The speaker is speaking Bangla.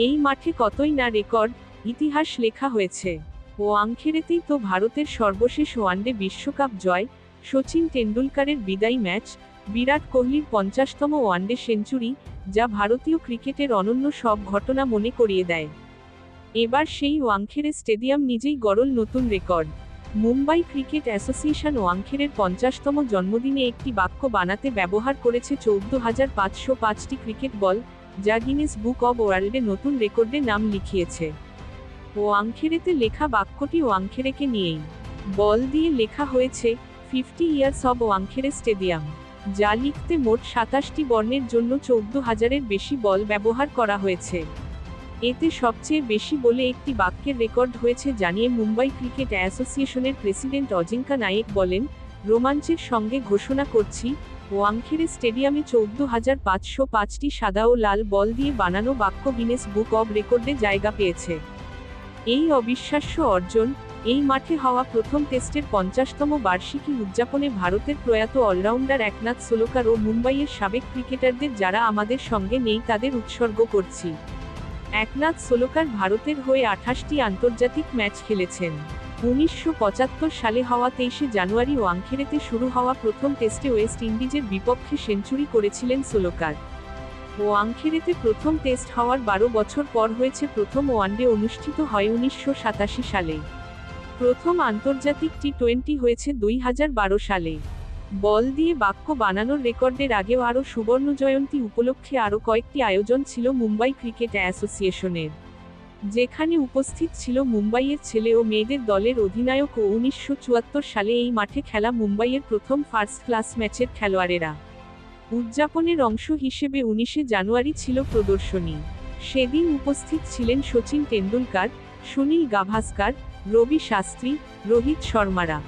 এই মাঠে কতই না রেকর্ড, ইতিহাস লেখা হয়েছে। ওয়াংখেড়েতেই তো ভারতের সর্বশেষ ওয়ানডে বিশ্বকাপ জয়, সচিন টেন্ডুলকারের বিদায়ী ম্যাচ, বিরাট কোহলির 50তম ওয়ানডে সেঞ্চুরি, যা ভারতীয় ক্রিকেটের অনন্য সব ঘটনা মনে করিয়ে দেয়। এবার সেই ওয়াংখেড়ে স্টেডিয়াম নিজেই গড়ল নতুন রেকর্ড। মুম্বাই ক্রিকেট অ্যাসোসিয়েশন ওয়াংখেড়ের 50তম জন্মদিনে একটি বাক্য বানাতে ব্যবহার করেছে 14,505টি ক্রিকেট বল, যা গিনেস বুক অব ওয়ার্ল্ডে নতুন রেকর্ডে নাম লিখিয়েছে। ওয়াংখেড়েতে লেখা বাক্যটি ওয়াংখেড়েকে নিয়েই। বল দিয়ে লেখা হয়েছে 50 ইয়ার্স অব ওয়াংখেড়ে স্টেডিয়াম, যা লিখতে মোট 27টি বর্ণের জন্য 14,000-এর বেশি বল ব্যবহার করা হয়েছে। এতে সবচেয়ে বেশি বলে একটি বাক্যের রেকর্ড হয়েছে জানিয়ে মুম্বাই ক্রিকেট অ্যাসোসিয়েশনের প্রেসিডেন্ট অজিঙ্কা নায়েক বলেন, রোমাঞ্চের সঙ্গে ঘোষণা করছি, ওয়াংখেড়ে স্টেডিয়ামে 14,505টি সাদা ও লাল বল দিয়ে বানানো বাক্য গিনেস বুক অব রেকর্ডে জায়গা পেয়েছে। এই অবিশ্বাস্য অর্জন, এই মাঠে হওয়া প্রথম টেস্টের 50তম বার্ষিকী উদযাপনে ভারতের প্রয়াত অলরাউন্ডার একনাথ সোলকার ও মুম্বাইয়ের সাবেক ক্রিকেটারদের যারা আমাদের সঙ্গে নেই তাদের উৎসর্গ করছি। একনাথ সোলকার ভারতের হয়ে 28টি আন্তর্জাতিক ম্যাচ খেলেছেন। 1975 সালে হওয়া 23শে জানুয়ারি ওয়াংখেড়েতে শুরু হওয়া প্রথম টেস্টে ওয়েস্ট ইন্ডিজের বিপক্ষে সেঞ্চুরি করেছিলেন সোলকার। ওয়াংখেড়েতে প্রথম টেস্ট হওয়ার 12 বছর পর হয়েছে প্রথম ওয়ানডে অনুষ্ঠিত হয় 1987 সালে। প্রথম আন্তর্জাতিক টি-20 হয়েছে 2012 সালে। বল দিয়ে বাক্য বানানোর রেকর্ডের আগেও আরও সুবর্ণজয়ন্তী উপলক্ষে আরও কয়েকটি আয়োজন ছিল মুম্বাই ক্রিকেট অ্যাসোসিয়েশনের, যেখানে উপস্থিত ছিল মুম্বাইয়ের ছেলে ও মেয়েদের দলের অধিনায়ক ও 1974 সালে এই মাঠে খেলা মুম্বাইয়ের প্রথম ফার্স্ট ক্লাস ম্যাচের খেলোয়াড়েরা। উদযাপনের অংশ হিসেবে 19শে জানুয়ারি ছিল প্রদর্শনী। সেদিন উপস্থিত ছিলেন সচিন টেন্ডুলকার, সুনীল গাভাস্কার, রবি শাস্ত্রী, রোহিত শর্মারা।